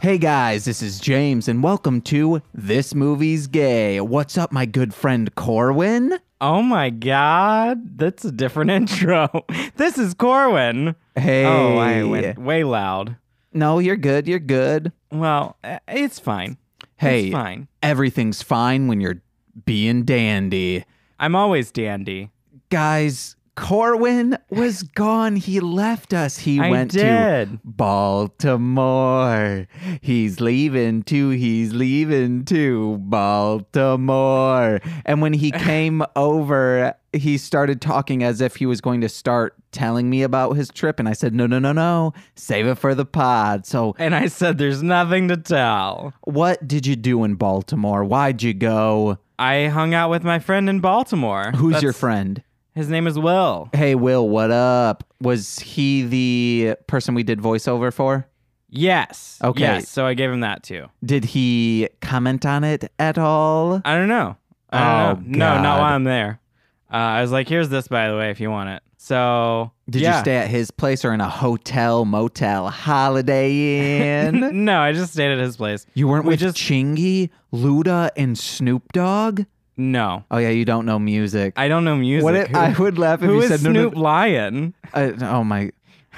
Hey guys, this is James, and welcome to This Movie's Gay. What's up, my good friend Corwyn? Oh my god, that's a different intro. This is Corwyn. Hey. Oh, I went way loud. No, you're good, you're good. Well, it's fine. Hey, it's fine. Everything's fine when you're being dandy. I'm always dandy. Guys, Corwyn was gone. He left us. He went to Baltimore. He's leaving to Baltimore. And when he came over, he started talking as if he was going to start telling me about his trip. And I said, no. Save it for the pod. And I said, there's nothing to tell. What did you do in Baltimore? Why'd you go? I hung out with my friend in Baltimore. Who's your friend? His name is Will. Hey, Will, what up? Was he the person we did voiceover for? Yes. Okay. Yes, so I gave him that too. Did he comment on it at all? I don't know. God. No, not while I'm there. I was like, here's this, by the way, if you want it. So, Did you stay at his place or in a hotel, motel, Holiday Inn? No, I just stayed at his place. You weren't with Chingy, Luda, and Snoop Dogg? No. Oh, yeah, you don't know music. I don't know music. I would laugh if you said Who is Snoop Lion? Oh, my.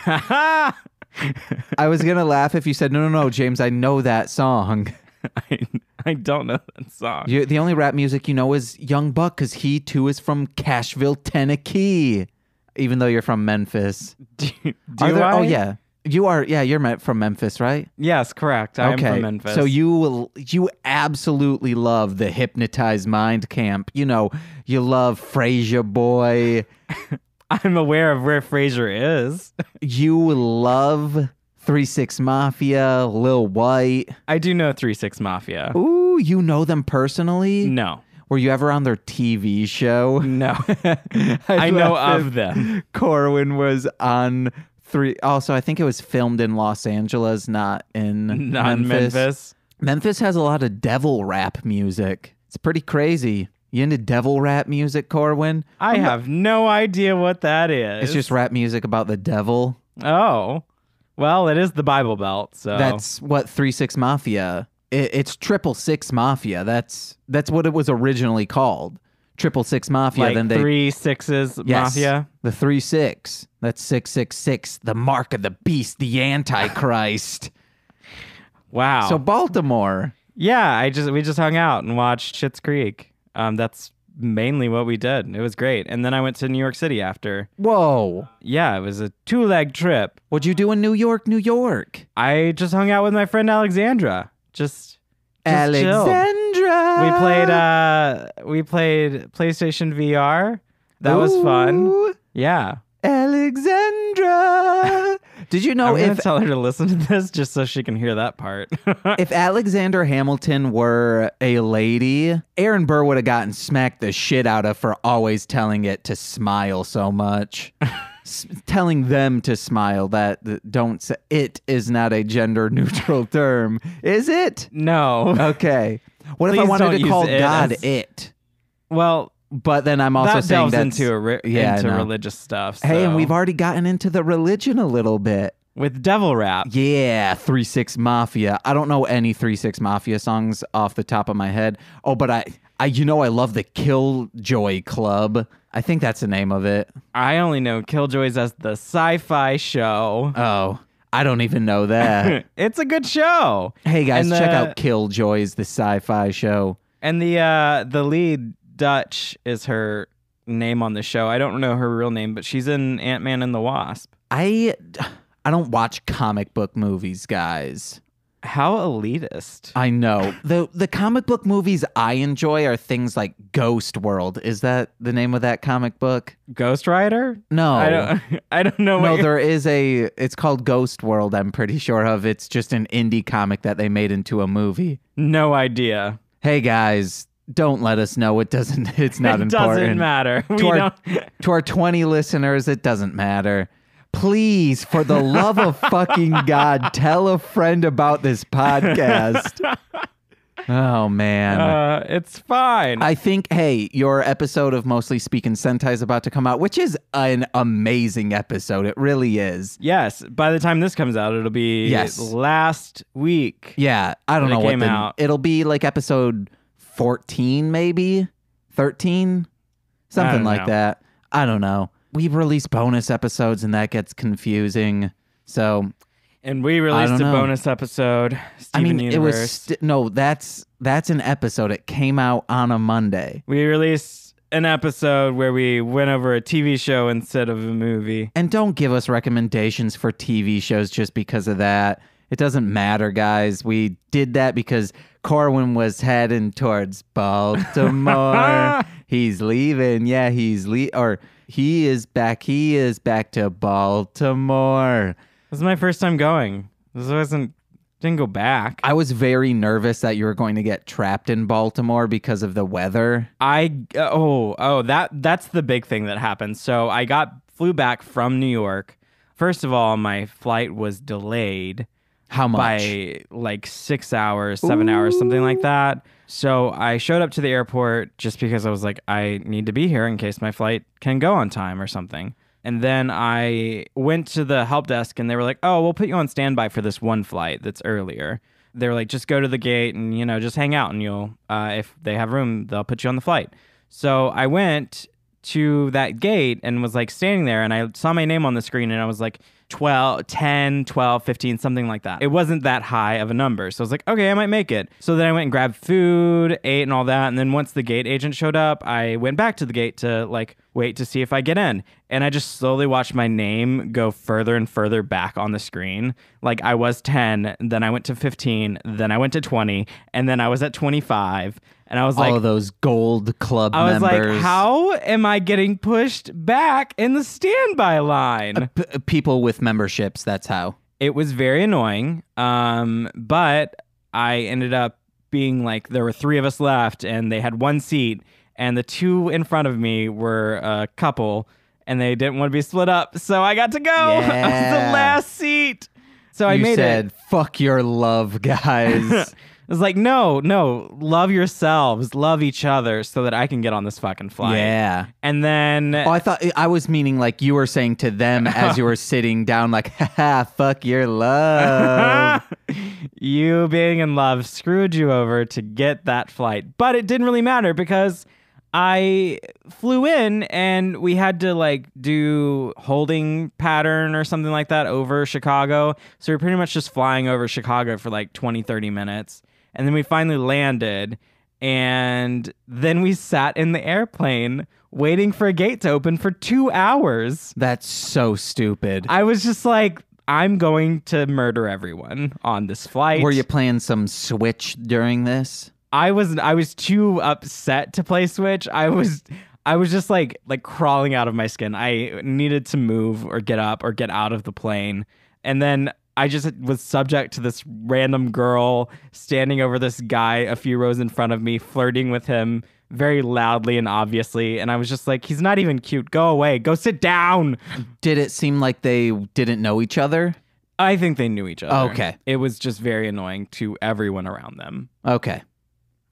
I was going to laugh if you said, no, James, I know that song. I don't know that song. The only rap music you know is Young Buck because he, too, is from Cashville, Tennessee. Even though you're from Memphis. Do I? Oh, yeah. You are, you're from Memphis, right? Yes, correct. I am from Memphis. So you absolutely love the Hypnotized Mind Camp. You know, you love Frasier Boy. I'm aware of where Frasier is. You love 3-6 Mafia, Lil White. I do know 3-6 Mafia. Ooh, you know them personally? No. Were you ever on their TV show? No. I know of them. Corwyn was on 3. Also, I think it was filmed in Los Angeles, not in Memphis. Memphis has a lot of devil rap music. It's pretty crazy. You into devil rap music, Corwyn? I have no idea what that is. It's just rap music about the devil. Oh. Well, it is the Bible Belt, so. That's what 3-6 Mafia. It's 666 Mafia. That's what it was originally called. 666 Mafia. Like then 3 6s Mafia? The 3-6. That's 666. The mark of the beast, the Antichrist. Wow. So Baltimore. Yeah, we just hung out and watched Schitt's Creek. That's mainly what we did. It was great. And then I went to New York City after. Whoa. Yeah, it was a 2-leg trip. What'd you do in New York, New York? I just hung out with my friend Alexandra. Just Alexandra. We played PlayStation VR. That was fun. Yeah. Alexandra. Did you know I'm gonna tell her to listen to this just so she can hear that part. If Alexander Hamilton were a lady, Aaron Burr would have gotten smacked the shit out of for always telling it to smile so much. Telling them to smile, don't say it is not a gender neutral term, is it? No. Okay. What if I wanted to call God it? Well, but then I'm also saying that's into religious stuff. So. Hey, and we've already gotten into the religion a little bit. With devil rap. Yeah, 3-6 Mafia. I don't know any 3-6 Mafia songs off the top of my head. Oh, but I love the Killjoy Club. I think that's the name of it. I only know Killjoys as the sci-fi show. Oh, I don't even know that. It's a good show. Hey guys, check out Killjoys, the sci-fi show. And the lead, Dutch, is her name on the show. I don't know her real name, but she's in Ant-Man and the Wasp. I don't watch comic book movies, guys. How elitist. I know. The comic book movies I enjoy are things like Ghost World. Is that the name of that comic book? Ghost Rider? No. I don't know. No, it's called Ghost World, I'm pretty sure of. It's just an indie comic that they made into a movie. No idea. Hey guys, don't let us know. It's not important. It doesn't matter. To our 20 listeners, it doesn't matter. Please, for the love of fucking God, tell a friend about this podcast. Oh, man. It's fine. I think, hey, your episode of Mostly Speaking Sentai is about to come out, which is an amazing episode. It really is. Yes. By the time this comes out, it'll be last week. Yeah. I don't know what out. It'll be like episode 14, maybe 13, something like that. I don't know. We release bonus episodes and that gets confusing. So... And we released a bonus episode. Steven Universe. It was that's an episode. It came out on a Monday. We released an episode where we went over a TV show instead of a movie. And don't give us recommendations for TV shows just because of that. It doesn't matter, guys. We did that because Corwyn was heading towards Baltimore. He's leaving. Yeah, he is back. He is back to Baltimore. This is my first time going. Didn't go back. I was very nervous that you were going to get trapped in Baltimore because of the weather. That's the big thing that happened. So I flew back from New York. First of all, my flight was delayed. How much? By like 6 hours, 7 hours, something like that. So I showed up to the airport just because I was like, I need to be here in case my flight can go on time or something. And then I went to the help desk and they were like, oh, we'll put you on standby for this one flight that's earlier. They were like, just go to the gate and, just hang out and you'll, if they have room, they'll put you on the flight. So I went to that gate and was like standing there and I saw my name on the screen and I was like 10, 12, 15, something like that. It wasn't that high of a number. So I was like, okay, I might make it. So then I went and grabbed food, ate and all that. And then once the gate agent showed up, I went back to the gate to like wait to see if I get in. And I just slowly watched my name go further and further back on the screen. Like I was 10, then I went to 15, then I went to 20, and then I was at 25. And I was like, all of those gold club members. I was like, how am I getting pushed back in the standby line? People with memberships, that's how. It was very annoying. But I ended up being like, there were 3 of us left and they had 1 seat and the 2 in front of me were a couple and they didn't want to be split up. So I got to go. Yeah. I was the last seat. So I made it. You said, fuck your love, guys. It was like, no, love yourselves, love each other so that I can get on this fucking flight. Yeah. And then... Oh, I was meaning like you were saying to them as you were sitting down like, haha, fuck your love. You being in love screwed you over to get that flight. But it didn't really matter because I flew in and we had to like do holding pattern or something like that over Chicago. So we're pretty much just flying over Chicago for like 20, 30 minutes. And then we finally landed, and then we sat in the airplane waiting for a gate to open for 2 hours. That's so stupid. I was just like, I'm going to murder everyone on this flight. Were you playing some Switch during this? I was too upset to play Switch. I was just like crawling out of my skin. I needed to move or get up or get out of the plane. And then I just was subject to this random girl standing over this guy a few rows in front of me, flirting with him very loudly and obviously. And I was just like, he's not even cute. Go away. Go sit down. Did it seem like they didn't know each other? I think they knew each other. Okay. It was just very annoying to everyone around them. Okay.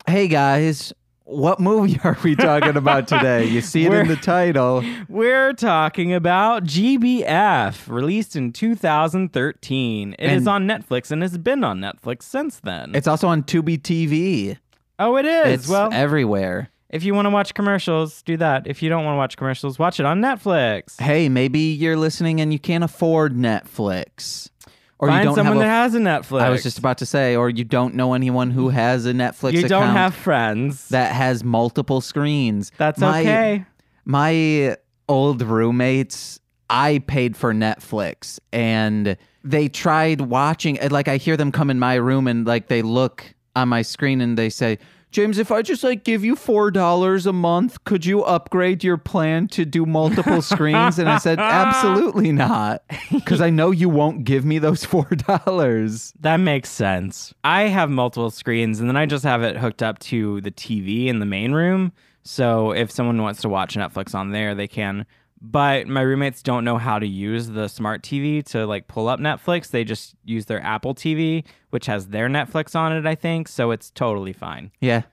Hey, guys. What movie are we talking about today? You see it in the title. We're talking about G.B.F, released in 2013. It is on Netflix and has been on Netflix since then. It's also on Tubi TV. Oh, it is? It's everywhere. If you want to watch commercials, do that. If you don't want to watch commercials, watch it on Netflix. Hey, maybe you're listening and you can't afford Netflix. Or Find you don't someone have that has a Netflix. I was just about to say, or you don't know anyone who has a Netflix account. You don't have friends. That has multiple screens. That's okay. My old roommates, I paid for Netflix, and they tried watching, like I hear them come in my room and like they look on my screen and they say, James, if I just like give you $4 a month, could you upgrade your plan to do multiple screens? And I said, absolutely not, because I know you won't give me those $4. That makes sense. I have multiple screens, and then I just have it hooked up to the TV in the main room. So if someone wants to watch Netflix on there, they can. but my roommates don't know how to use the smart TV to like pull up Netflix. They just use their Apple TV, which has their Netflix on it, I think. So it's totally fine. Yeah.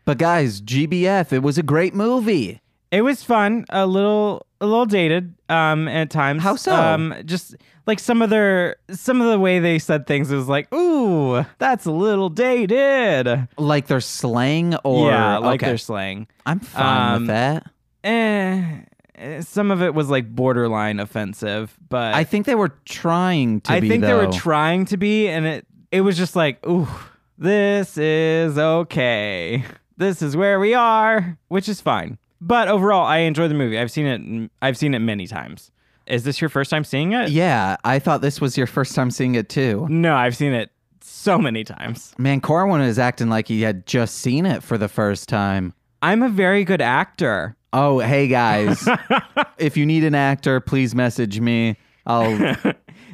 But guys, G.B.F, it was a great movie. It was fun, a little dated at times. How so? Just like some of the way they said things was like, ooh, that's a little dated. Like their slang or yeah, like their slang. I'm fine with that. Some of it was like borderline offensive, but I think they were trying to be. I think they were trying to be, and it was just like, ooh, this is okay. This is where we are, which is fine. But overall, I enjoy the movie. I've seen it many times. Is this your first time seeing it? Yeah, I thought this was your first time seeing it too. No, I've seen it so many times. Man, Corwyn is acting like he had just seen it for the first time. I'm a very good actor. Oh, hey guys. If you need an actor, please message me. I'll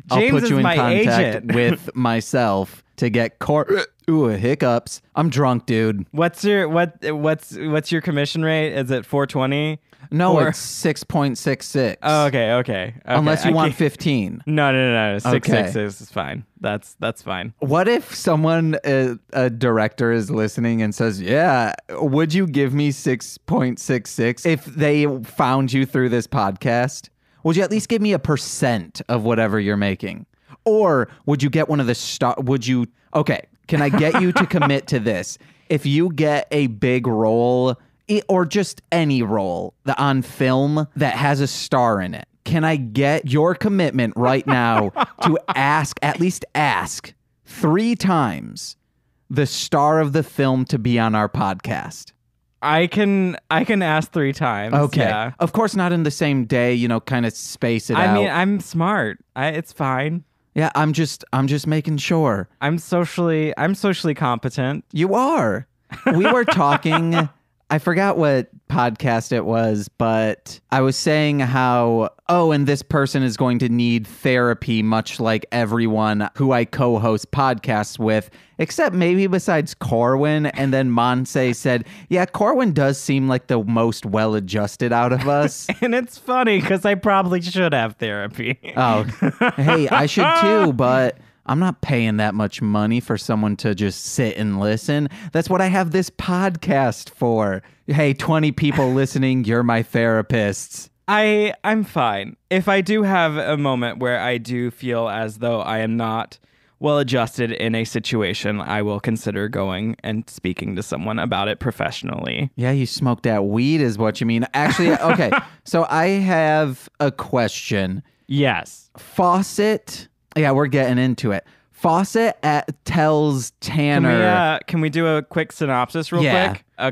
put you in contact with myself to get hiccups. I'm drunk, dude. What's your commission rate? Is it 420? No, it's 6.66. Oh, okay. Unless you want 15. No. 6.66 is fine. That's fine. What if someone, a director, is listening and says, "Yeah, would you give me 6.66 if they found you through this podcast? Would you at least give me 1% of whatever you're making, or would you get one of the Would you? Okay, can I get you to commit to this? If you get a big role." Or just any role on film that has a star in it. Can I get your commitment right now to at least ask 3 times the star of the film to be on our podcast? I can ask 3 times. Okay. Yeah. Of course, not in the same day, kind of space it out. I mean, I'm smart. It's fine. Yeah, I'm just making sure. I'm socially competent. You are. We were talking... I forgot what podcast it was, but I was saying how, and this person is going to need therapy, much like everyone who I co-host podcasts with, except maybe besides Corwyn. And then Monse said, yeah, Corwyn does seem like the most well-adjusted out of us. And it's funny because I probably should have therapy. Oh, hey, I should too, but... I'm not paying that much money for someone to just sit and listen. That's what I have this podcast for. Hey, 20 people listening, you're my therapists. I'm fine. If I do have a moment where I do feel as though I am not well adjusted in a situation, I will consider going and speaking to someone about it professionally. Yeah, you smoked that weed is what you mean. Actually, okay. So I have a question. Yes. Fawcett... Yeah, we're getting into it. Fawcett tells Tanner... Can we do a quick synopsis real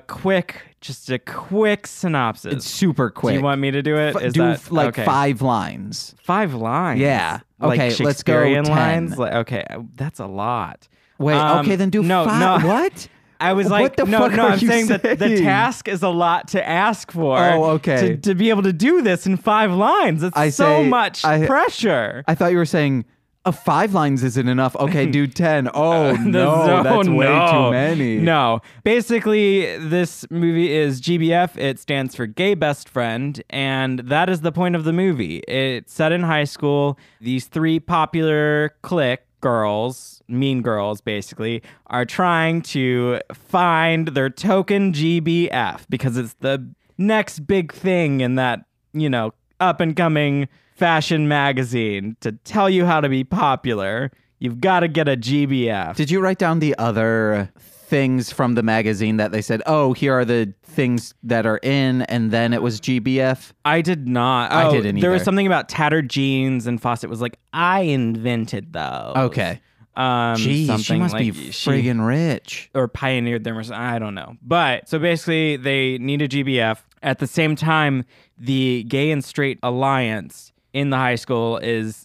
quick? Just a quick synopsis. It's super quick. Do you want me to do it? Do 5 lines. 5 lines? Yeah. Okay, like let's go 10. Lines? Okay, that's a lot. Wait, okay, then do 5. No. What? I was like, what the fuck are I'm you saying that the task is a lot to ask for. Oh, okay. To be able to do this in 5 lines. It's so much pressure. I thought you were saying... 5 lines isn't enough. Okay, do 10. Oh, no, that's way too many. No. Basically, this movie is G.B.F. It stands for Gay Best Friend, and that is the point of the movie. It's set in high school. These 3 popular clique girls, mean girls basically, are trying to find their token G.B.F. because it's the next big thing in that, up-and-coming... fashion magazine. To tell you how to be popular, you've got to get a G.B.F. Did you write down the other things from the magazine that they said, here are the things that are in, and then it was G.B.F.? I did not. I didn't either. There was something about tattered jeans, and Fawcett was like, I invented those. Okay. Jeez, she must be friggin' rich. Or pioneered them, or something. I don't know. But, so basically, they need a G.B.F. At the same time, the Gay and Straight Alliance in the high school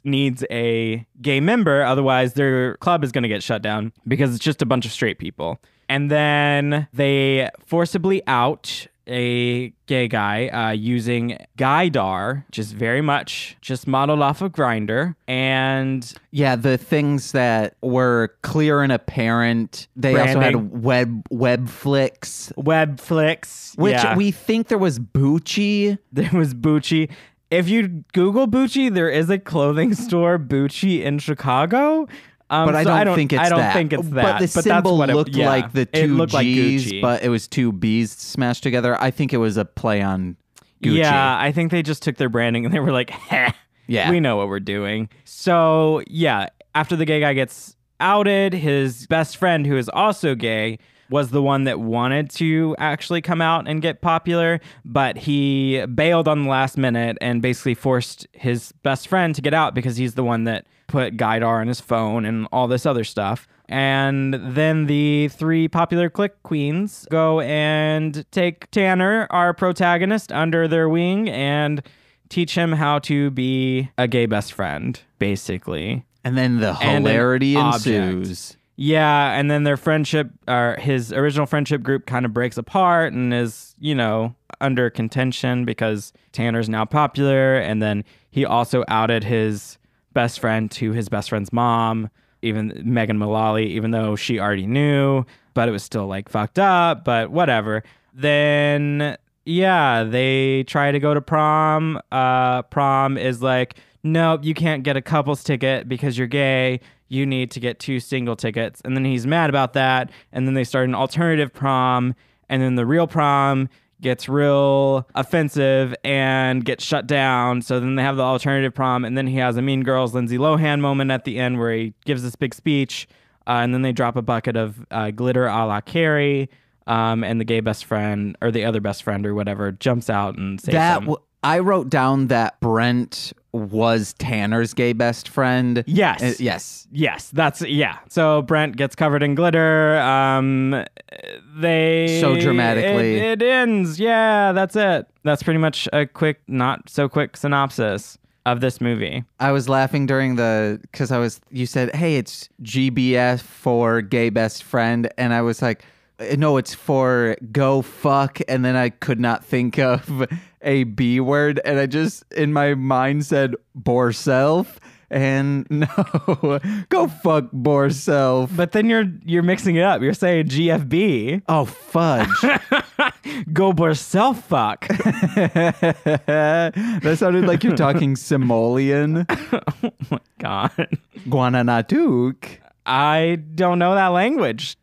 needs a gay member, otherwise their club is going to get shut down because it's just a bunch of straight people. And then they forcibly out a gay guy using Gaydar, which is very much just modeled off of Grindr. And yeah, the things that were clear and apparent. They also had web flicks. Web flicks. Which we think there was Bucci. There was Bucci. If you Google Bucci, there is a clothing store, Bucci, in Chicago. But I don't think it's that. I don't think it's that. But the symbol looked like the two G's, like but it was two B's smashed together. I think it was a play on Gucci. Yeah, I think they just took their branding and they were like, heh, yeah, we know what we're doing. So, yeah, after the gay guy gets outed, his best friend, who is also gay, was the one that wanted to actually come out and get popular, but he bailed on the last minute and basically forced his best friend to get out because he's the one that put Gaydar on his phone and all this other stuff. And then the three popular clique queens go and take Tanner, our protagonist, under their wing and teach him how to be a gay best friend, basically. And then the hilarity ensues. Yeah, and then their friendship, his original friendship group kind of breaks apart and is, under contention because Tanner's now popular. And then he also outed his best friend to his best friend's mom, even Megan Mullally, even though she already knew, but it was still like fucked up, but whatever. Then, yeah, they try to go to prom. Prom is like, nope, you can't get a couples ticket because you're gay. You need to get 2 single tickets. And then he's mad about that. And then they start an alternative prom. And then the real prom gets real offensive and gets shut down. So then they have the alternative prom. And then he has a Mean Girls Lindsay Lohan moment at the end where he gives this big speech. And then they drop a bucket of glitter a la Carrie. And the gay best friend or the other best friend or whatever jumps out and saves him. I wrote down that Brent was Tanner's gay best friend. Yes. Yes. So Brent gets covered in glitter. So dramatically. It ends. Yeah, that's it. That's pretty much a quick, not so quick synopsis of this movie. I was laughing during because you said, hey, it's G.B.F for gay best friend. And I was like, no, it's for go fuck. And then I could not think of a B word. And I just, in my mind, said Borself. And no, go fuck Borself. But then you're mixing it up. You're saying GFB. Oh, fudge. Go Borself fuck. That sounded like you're talking Somalian. Oh my God. Guananatuk. I don't know that language.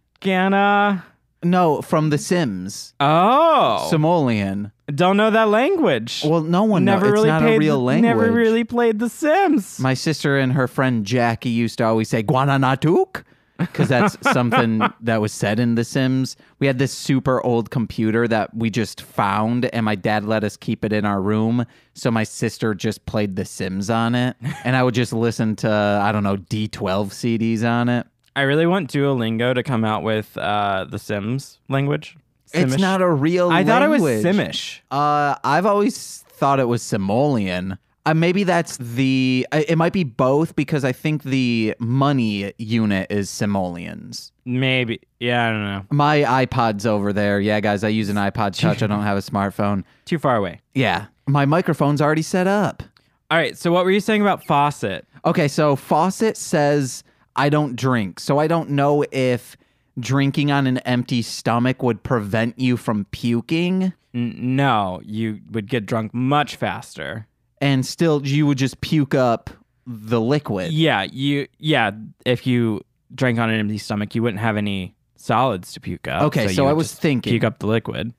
No, from The Sims. Oh. Somalian. Don't know that language. Well, no one knows. It's not a real language. Never really played The Sims. My sister and her friend Jackie used to always say Guananatuk because that's something that was said in The Sims. We had this super old computer that we just found, and my dad let us keep it in our room. So my sister just played The Sims on it, and I would just listen to, I don't know, D12 CDs on it. I really want Duolingo to come out with the Sims language. Simish. It's not a real language. I thought it was Simish. I've always thought it was Somalian. Maybe that's it might be both because I think the money unit is Somalians. Maybe. Yeah, I don't know. My iPod's over there. Yeah, guys, I use an iPod Touch. I don't have a smartphone. Too far away. Yeah. My microphone's already set up. All right, so what were you saying about Fawcett? Okay, so Fawcett says, I don't drink. So I don't know if drinking on an empty stomach would prevent you from puking. No, you would get drunk much faster. And still, you would just puke up the liquid. Yeah, if you drank on an empty stomach, you wouldn't have any solids to puke up. Okay, so I was thinking, puke up the liquid.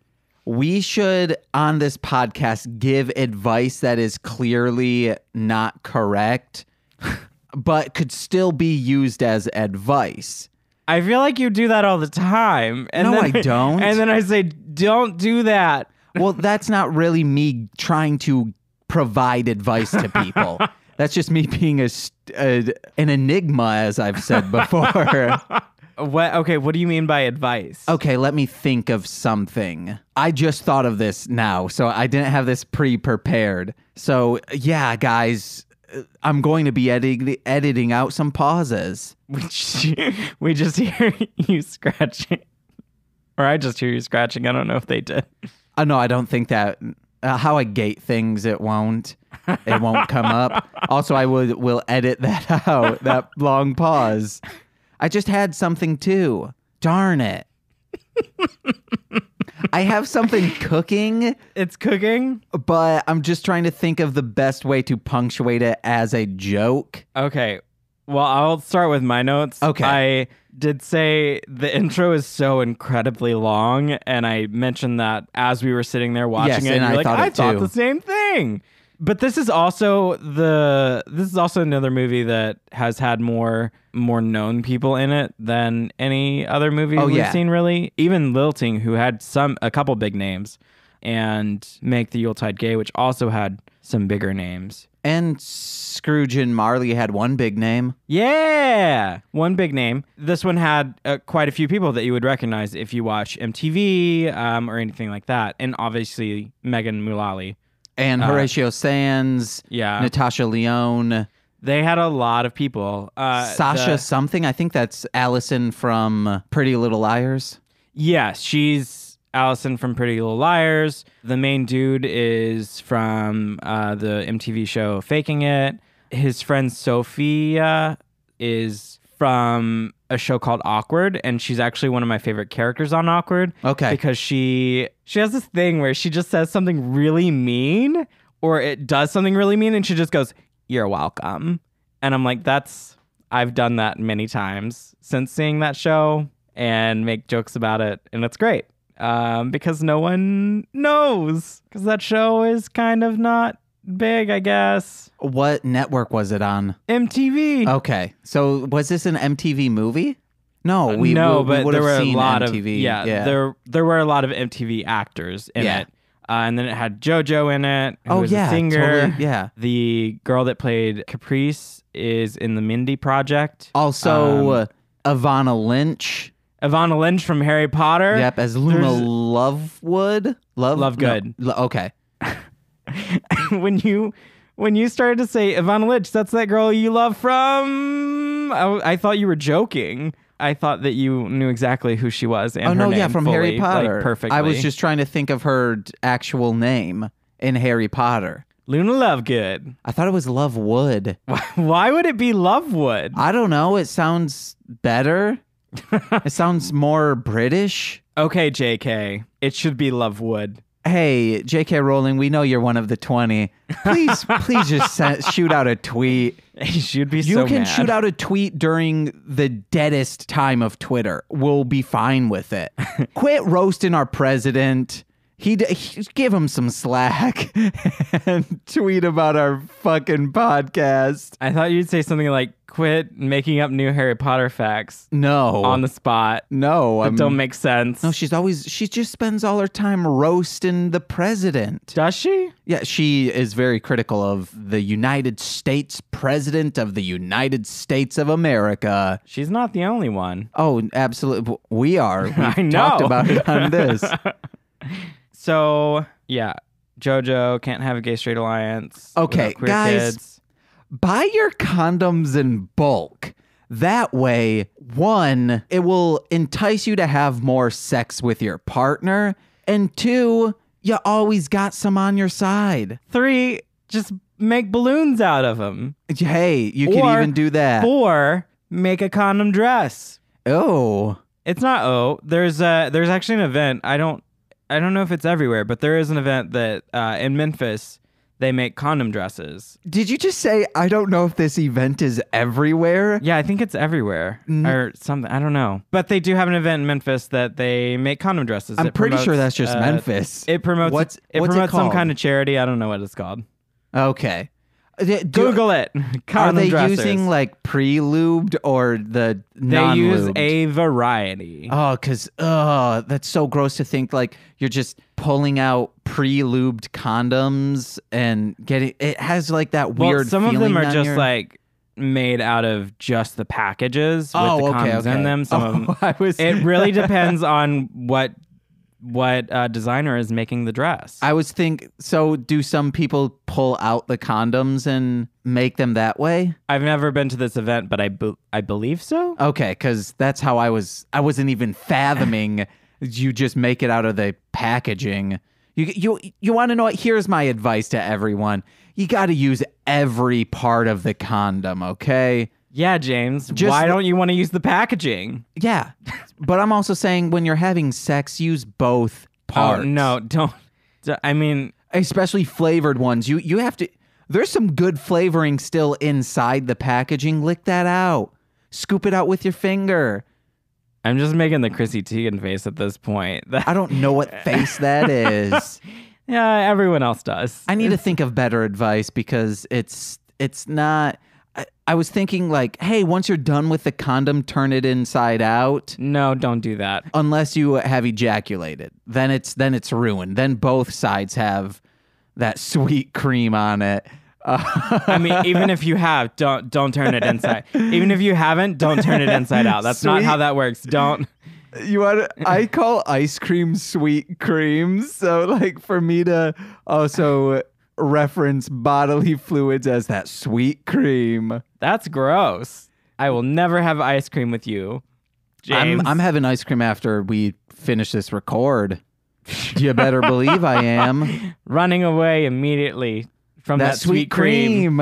We should, on this podcast, give advice that is clearly not correct, but could still be used as advice. I feel like you do that all the time. And no, I don't. And then I say, don't do that. Well, that's not really me trying to provide advice to people. That's just me being an enigma, as I've said before. Okay, what do you mean by advice? Okay, let me think of something. I just thought of this now, so I didn't have this pre-prepared. So, yeah, guys, I'm going to be editing out some pauses. We just hear you scratching. Or I just hear you scratching. I don't know if they did. No, I don't think that. How I gate things, it won't. It won't come up. Also, I will edit that out, that long pause. I just had something too. Darn it. I have something cooking. It's cooking? But I'm just trying to think of the best way to punctuate it as a joke. Okay. Well, I'll start with my notes. Okay. I did say the intro is so incredibly long, and I mentioned that as we were sitting there watching it, and you're like, I thought too. the same thing. But this is also another movie that has had more known people in it than any other movie we've seen, really. Even Lilting, who had a couple big names, and Make the Yuletide Gay, which also had some bigger names. And Scrooge and Marley had one big name. Yeah, one big name. This one had quite a few people that you would recognize if you watch MTV or anything like that. And obviously Megan Mullally. And Horatio Sands, Natasha Lyonne. They had a lot of people. Sasha something. I think that's Allison from Pretty Little Liars. Yes, she's Allison from Pretty Little Liars. The main dude is from the MTV show Faking It. His friend Sophia is from a show called Awkward, and she's actually one of my favorite characters on Awkward. Okay. Because she has this thing where she just says something really mean, or it does something really mean, and she just goes, "You're welcome." And I'm like, I've done that many times since seeing that show and make jokes about it, and it's great. Because no one knows, because that show is kind of not big, I guess. What network was it on? MTV. Okay, so was this an MTV movie? No, but would there were seen a lot MTV. of there were a lot of MTV actors in it. And then it had JoJo in it, who was a singer. Totally, The girl that played Caprice is in the Mindy Project. Also, Ivana Lynch. Ivana Lynch from Harry Potter. Yep, as Luna Lovegood. Lovegood. No, okay. When you started to say Ivana Lynch, that's that girl you love from... I thought you were joking. I thought that you knew exactly who she was and her name from fully, Harry Potter. like, perfectly. I was just trying to think of her actual name in Harry Potter. Luna Lovegood. I thought it was Lovewood. Why would it be Lovewood? I don't know. It sounds better. It sounds more British. Okay, JK. It should be Lovewood. Hey, J.K. Rowling, we know you're one of the 20. Please just shoot out a tweet. You'd be you so can mad. shoot out a tweet during the deadest time of Twitter. We'll be fine with it. Quit roasting our president. He give him some slack and tweet about our fucking podcast. I thought you'd say something like, quit making up new Harry Potter facts. No. On the spot. No. That don't make sense. No, she just spends all her time roasting the president. Does she? Yeah, she is very critical of the United States president of the United States of America. She's not the only one. Oh, absolutely. We are. We've I know. talked about it on this. So, yeah. JoJo can't have a gay straight alliance. Okay, queer guys. Kids. Buy your condoms in bulk. That way, 1, it will entice you to have more sex with your partner. And 2, you always got some on your side. 3, just make balloons out of them. Hey, you can even do that. 4, make a condom dress. Oh. It's not There's actually an event. I don't know if it's everywhere, but there is an event that in Memphis, they make condom dresses. Did you just say, I don't know if this event is everywhere? Yeah, I think it's everywhere or something. I don't know. But they do have an event in Memphis that they make condom dresses. I'm pretty sure that's just Memphis. It promotes What's some kind of charity. I don't know what it's called. Okay. Google it. Are they dressers. using like pre-lubed or the non-lubed? They use a variety. Oh, because that's so gross to think like you're just pulling out pre-lubed condoms and getting it has like that weird some of feeling them are on just your... like made out of just the packages with the condoms in them. Some of them, it really depends on what designer is making the dress. I was so do some people pull out the condoms and make them that way? I've never been to this event, but I believe so. Okay, because that's how I wasn't even fathoming you just make it out of the packaging. You want to know what? Here's my advice to everyone. You got to use every part of the condom, okay? Yeah, James. Why don't you want to use the packaging? Yeah. But I'm also saying when you're having sex, use both parts. Oh, no, don't. I mean, especially flavored ones. You have to. There's some good flavoring still inside the packaging. Lick that out. Scoop it out with your finger. I'm just making the Chrissy Teigen face at this point. I don't know what face that is. Yeah, everyone else does. I need to think of better advice because it's not. I was thinking like, hey, once you're done with the condom, turn it inside out. No, don't do that. Unless you have ejaculated. Then it's ruined. Then both sides have that sweet cream on it. I mean, even if you have, don't turn it inside. Even if you haven't, don't turn it inside out. That's not how that works. Don't. I call ice cream sweet cream. So like for me to also reference bodily fluids as that sweet cream. That's gross. I will never have ice cream with you, James. I'm having ice cream after we finish this record. You better believe I am. Running away immediately from that sweet cream.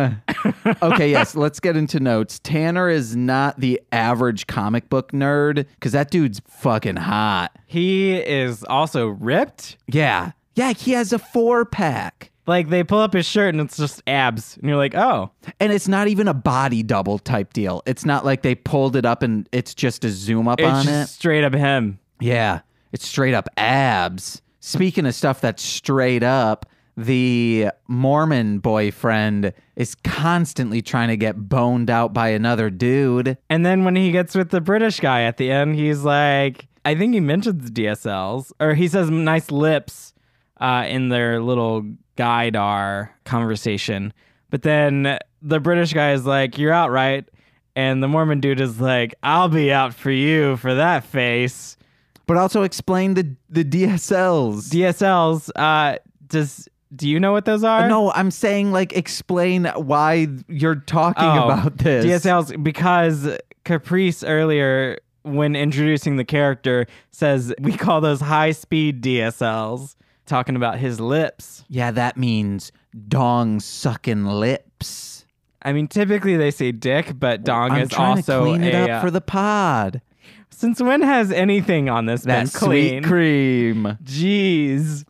Okay, yes, let's get into notes. Tanner is not the average comic book nerd because that dude's fucking hot. He is also ripped. Yeah, he has a 4-pack. Like they pull up his shirt and it's just abs. And you're like, oh. And it's not even a body double type deal. It's not like they pulled it up and it's just a zoom up on it. It's straight up him. Yeah, it's straight up abs. Speaking of stuff that's straight up, the Mormon boyfriend is constantly trying to get boned out by another dude. And then when he gets with the British guy at the end, he's like, I think he mentions DSLs, or he says nice lips in their little Gaidar conversation. But then the British guy is like, you're out, right? And the Mormon dude is like, I'll be out for you for that face. But also explain the DSLs. DSLs, do you know what those are? No, I'm saying like explain why you're talking about this. DSLs, because Caprice earlier, when introducing the character, says we call those high-speed DSLs, talking about his lips. Yeah, that means dong sucking lips. I mean, typically they say dick, but dong is also I'm trying to clean it up for the pod. Since when has anything on this been clean? Sweet cream. Jeez.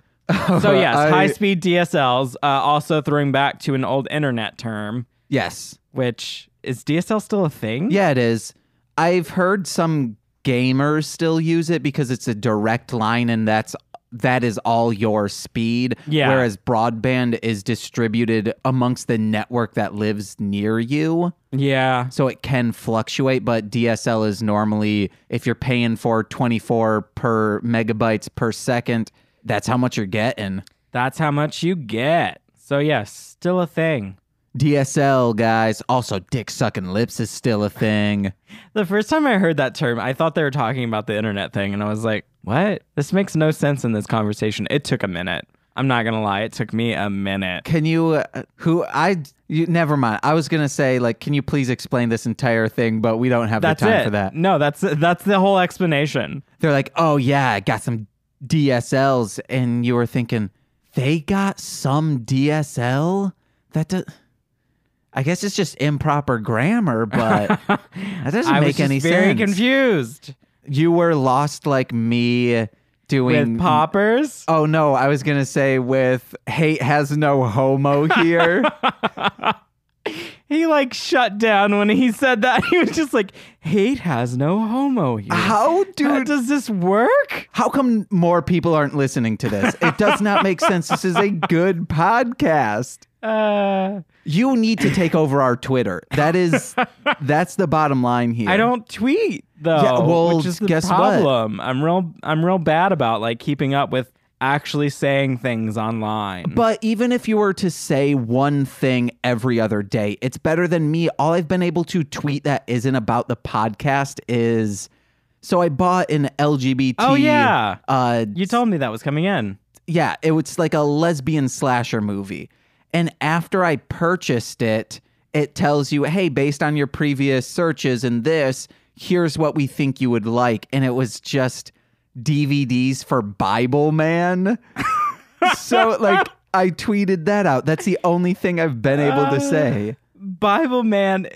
So yes, high-speed DSLs, also throwing back to an old internet term. Yes. Which, is DSL still a thing? Yeah, it is. I've heard some gamers still use it because it's a direct line and that is all your speed. Yeah. Whereas broadband is distributed amongst the network that lives near you. Yeah. So it can fluctuate, but DSL is normally, if you're paying for 24 per megabytes per second, that's how much you're getting. That's how much you get. So yes, still a thing. DSL, guys. Also, dick sucking lips is still a thing. The first time I heard that term, I thought they were talking about the internet thing, and I was like, what? This makes no sense in this conversation. It took a minute. I'm not going to lie. It took me a minute. Can you, never mind. I was going to say, like, can you please explain this entire thing, but we don't have the time for that. No, that's the whole explanation. They're like, oh, yeah, I got some DSLs, and you were thinking, they got some DSL? I guess it's just improper grammar, but that doesn't make any sense. I was very confused. You were lost like me doing... With poppers? Oh, no, I was going to say with hate has no homo here. He like shut down when he said that. He was just like, hate has no homo here. How does this work? How come more people aren't listening to this? It does not make sense. This is a good podcast. You need to take over our Twitter. That's the bottom line here. I don't tweet though. Yeah, well, which is the guess problem. What? I'm real bad about like keeping up with actually saying things online. But even if you were to say one thing every other day, it's better than me. All I've been able to tweet that isn't about the podcast is, so I bought an LGBT. Oh yeah. You told me that was coming in. Yeah, it was like a lesbian slasher movie. And after I purchased it, it tells you, hey, based on your previous searches and this, here's what we think you would like. And it was just DVDs for Bible Man. so like I tweeted that out. That's the only thing I've been able to say. Bible Man.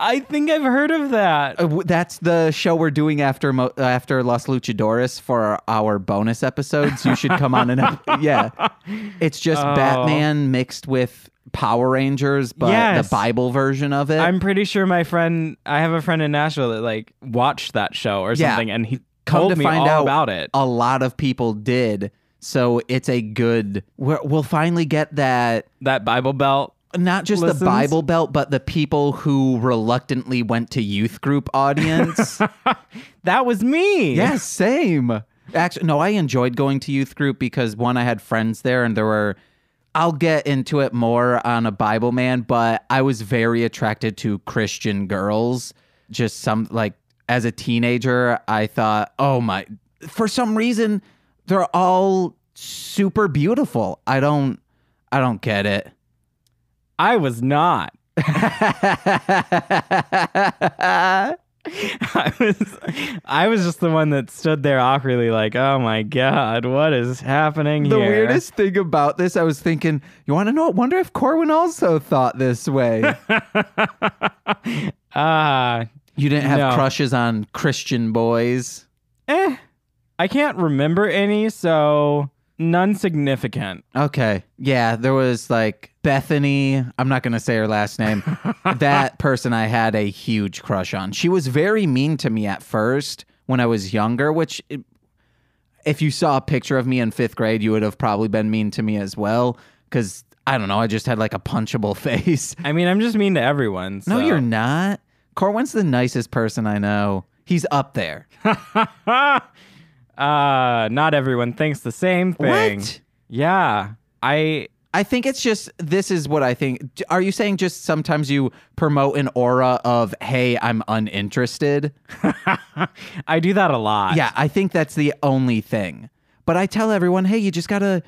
I think I've heard of that. That's the show we're doing after Los Luchadores for our bonus episodes. You should come on yeah. It's just Batman mixed with Power Rangers, but the Bible version of it. I'm pretty sure I have a friend in Nashville that like watched that show or something, and he told me all about it. A lot of people did. So it's a good. We'll finally get that Bible Belt. Not just the Bible Belt, but the people who reluctantly went to youth group audience. That was me. Yeah, same. Actually, no, I enjoyed going to youth group because one, I had friends there, and I'll get into it more on a Bible Man, but I was very attracted to Christian girls. Just as a teenager, I thought, for some reason, they're all super beautiful. I don't get it. I was not. I was just the one that stood there awkwardly like, oh my God, what is happening here? The weirdest thing about this, I was thinking, you want to know? I wonder if Corwyn also thought this way. You didn't have crushes on Christian boys? I can't remember any, so none significant. Okay. Yeah, there was like Bethany. I'm not going to say her last name. That person I had a huge crush on. She was very mean to me at first when I was younger, which if you saw a picture of me in 5th grade, you would have probably been mean to me as well. Because, I don't know, I just had like a punchable face. I mean, I'm just mean to everyone. So. No, you're not. Corwyn's the nicest person I know. He's up there. Not everyone thinks the same thing. What? Yeah. I think it's just, this is what I think. Are you saying just sometimes you promote an aura of, hey, I'm uninterested? I do that a lot. Yeah, I think that's the only thing. But I tell everyone, hey, you just gotta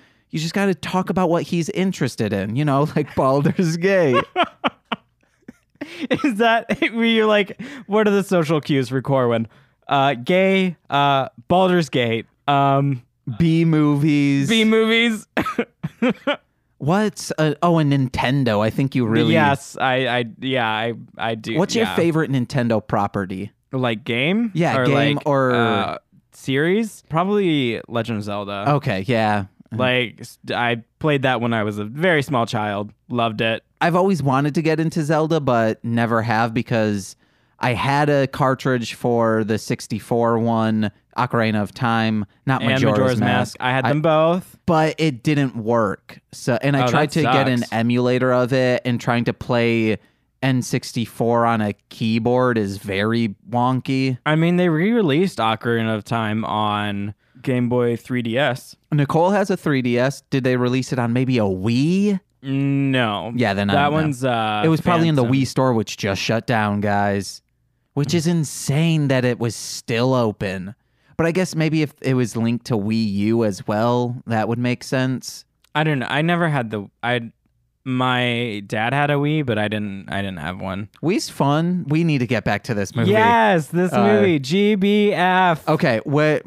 talk about what he's interested in, like Baldur's Gate. Is that where you're like, what are the social cues for Corwyn? Gay, Baldur's Gate, B movies. What's a Nintendo? I think you really. Yes, I do. What's your favorite Nintendo property? Like game? Yeah, or game like, or series? Probably Legend of Zelda. Okay, yeah. Like I played that when I was a very small child. Loved it. I've always wanted to get into Zelda, but never have because I had a cartridge for the 64 one, Ocarina of Time, not Majora's Mask. I had them both. But it didn't work. And I tried to get an emulator of it, and trying to play N64 on a keyboard is very wonky. I mean, they re-released Ocarina of Time on Game Boy 3DS. Nicole has a 3DS. Did they release it on maybe a Wii? No. Yeah, then that one's it was probably in the Wii store, which just shut down, guys. Which is insane that it was still open. But I guess maybe if it was linked to Wii U as well, that would make sense. I don't know. I never had my dad had a Wii, but I didn't have one. Wii's fun. We need to get back to this movie. Yes, this movie, G.B.F. Okay, we're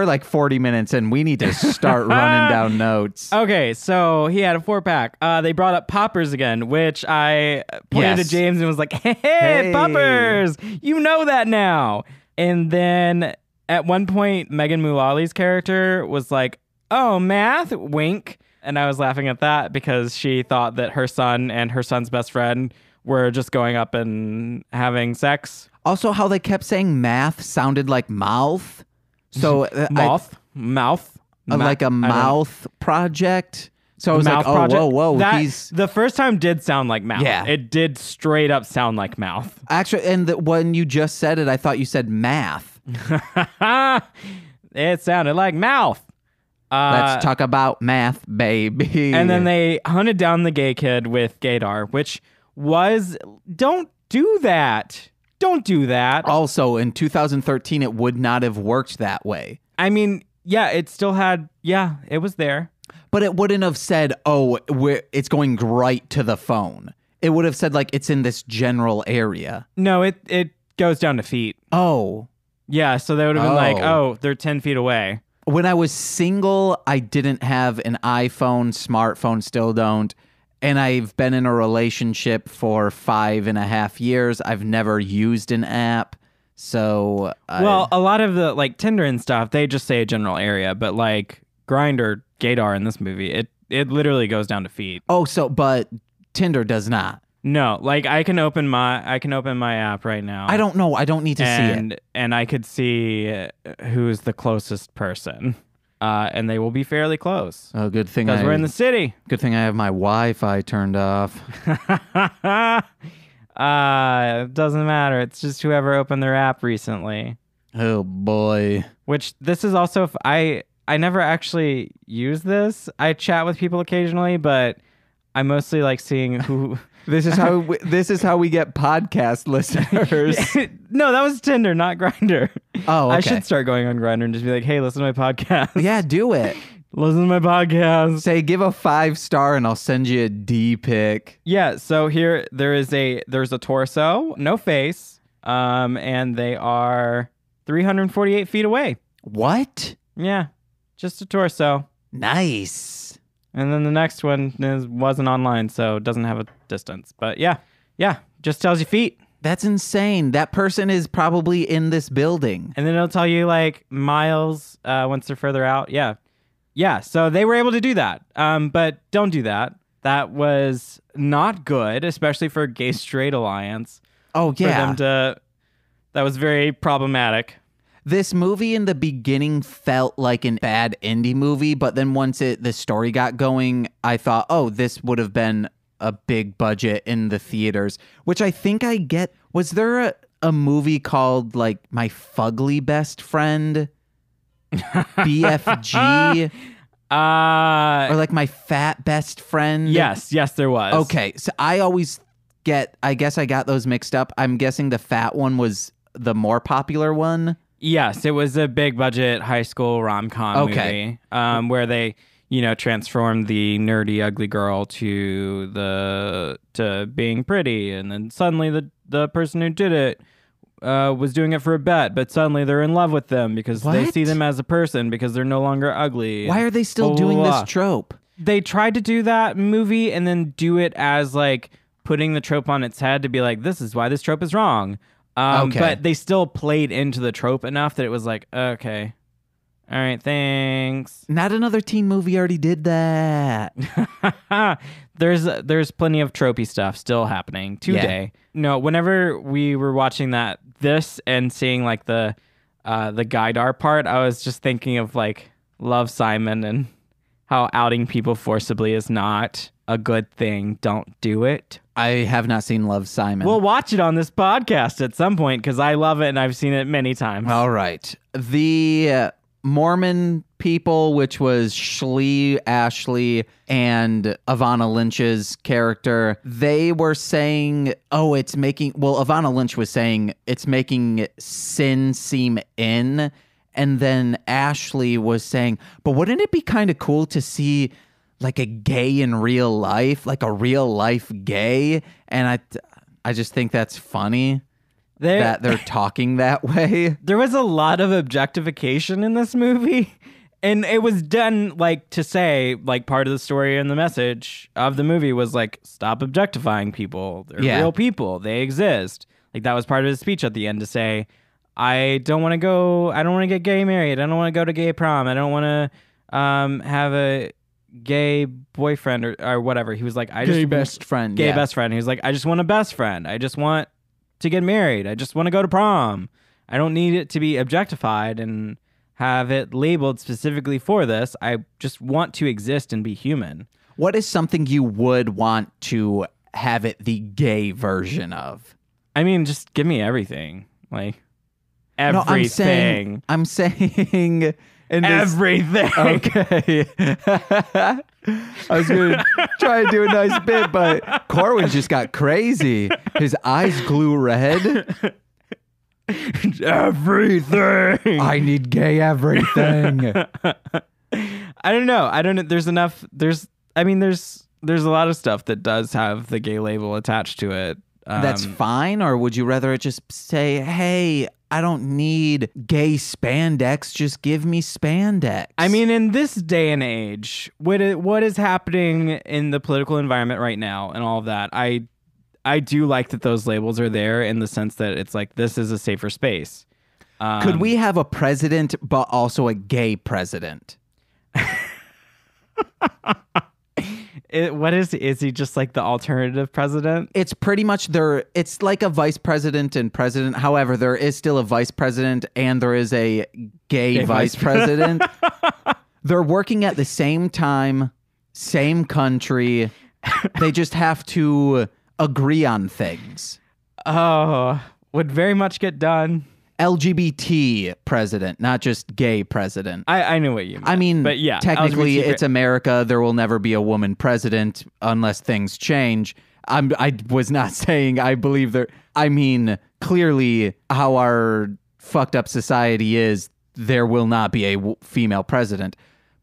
like 40 minutes in. We need to start running down notes. Okay, so he had a 4-pack. They brought up poppers again, which I pointed to James and was like, hey, poppers! You know that now. And then at one point, Megan Mullally's character was like, oh, math? Wink. And I was laughing at that because she thought that her son and her son's best friend were just going up and having sex. Also, how they kept saying math sounded like mouth. So mouth, like a mouth project. So I was like, oh, whoa. The first time did sound like mouth. Yeah. It did straight up sound like mouth. Actually, and when you just said it, I thought you said math. It sounded like mouth. Let's talk about math, baby. And then they hunted down the gay kid with gaydar, which was, don't do that. Don't do that. Also, in 2013, it would not have worked that way. I mean, yeah, it still had, it was there. But it wouldn't have said, it's going right to the phone. It would have said, like, it's in this general area. No, it goes down to feet. Oh. Yeah, so they would have been like, they're 10 feet away. When I was single, I didn't have an iPhone, smartphone, still don't. And I've been in a relationship for 5.5 years. I've never used an app. So, well, a lot of the like Tinder and stuff, they just say a general area, but like Grindr, Gaydar in this movie, it literally goes down to feet. Oh, but Tinder does not. No, like I can open my app right now. I don't know. I don't need to see it. And I could see who's the closest person. And they will be fairly close. Oh, good thing because we're in the city. Good thing I have my Wi-Fi turned off. It doesn't matter. It's just whoever opened their app recently. Oh boy. Which this is also I never actually use this. I chat with people occasionally, but I mostly like seeing who. This is how we get podcast listeners. No, that was Tinder, not Grindr. Oh, okay. I should start going on Grindr and just be like, "Hey, listen to my podcast." Yeah, do it. Listen to my podcast. Say, give a 5-star, and I'll send you a D pic. Yeah. So here there's a torso, no face, and they are 348 feet away. What? Yeah, just a torso. Nice. And then the next one wasn't online, so it doesn't have a distance. But yeah, just tells you feet. That's insane. That person is probably in this building. And then it'll tell you like miles once they're further out. Yeah. So they were able to do that. But don't do that. That was not good, especially for a gay straight alliance. Oh yeah. That was very problematic. This movie in the beginning felt like an bad indie movie, but then once the story got going, I thought, oh, this would have been a big budget in the theaters, which I think I get. Was there a movie called like My Fugly Best Friend? BFG? Or like My Fat Best Friend? Yes, there was. Okay, so I guess I got those mixed up. I'm guessing the fat one was the more popular one. Yes, it was a big budget high school rom-com movie where they, transformed the nerdy ugly girl to being pretty, and then suddenly the person who did it was doing it for a bet, but suddenly they're in love with them because they see them as a person because they're no longer ugly. Why are they still doing this trope? They tried to do that movie and then do it as like putting the trope on its head to be like, this is why this trope is wrong. But they still played into the trope enough that it was like, okay, all right, thanks. Not another teen movie already did that. There's plenty of tropey stuff still happening today. Yeah. No, whenever we were watching this and seeing like the Gaydar part, I was just thinking of like Love, Simon, and how outing people forcibly is not a good thing. Don't do it. I have not seen Love, Simon. We'll watch it on this podcast at some point because I love it and I've seen it many times. All right. The Mormon people, which was Shlee, Ashley, and Ivana Lynch's character, they were saying, Ivana Lynch was saying it's making sin seem in. And then Ashley was saying, but wouldn't it be kind of cool to see like a gay in real life, like a real life gay? And I just think that's funny that they're talking that way. There was a lot of objectification in this movie, and it was done like to say like part of the story and the message of the movie was like, stop objectifying people. They're real people. They exist. Like that was part of his speech at the end to say, I don't want to get gay married. I don't want to go to gay prom. I don't want to have a gay boyfriend or whatever. He was like, gay best friend. He was like, I just want a best friend. I just want to get married. I just want to go to prom. I don't need it to be objectified and have it labeled specifically for this. I just want to exist and be human. What is something you would want to have it the gay version of? I mean, just give me everything. Like everything. No, I'm saying everything. Okay. I was going to try and do a nice bit, but Corwyn just got crazy. His eyes glue red. Everything. I need gay everything. I don't know. There's a lot of stuff that does have the gay label attached to it. That's fine, or would you rather it just say, hey, I don't need gay spandex. Just give me spandex. I mean, in this day and age, what is happening in the political environment right now and all of that, I do like that those labels are there in the sense that it's like, this is a safer space. Could we have a president, but also a gay president? Is he just like the alternative president? It's pretty much it's like a vice president and president. However, there is still a vice president and there is a gay vice president. They're working at the same time, same country. They just have to agree on things. Oh, would very much get done. LGBT president, not just gay president. I know what you mean. I mean, but yeah, technically LGBT it's America. There will never be a woman president unless things change. I was not saying I believe there. I mean, clearly how our fucked up society is, there will not be a female president.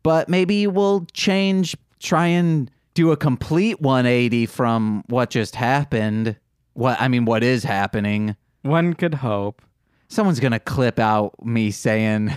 But maybe we'll try and do a complete 180 from what just happened. What is happening. One could hope. Someone's going to clip out me saying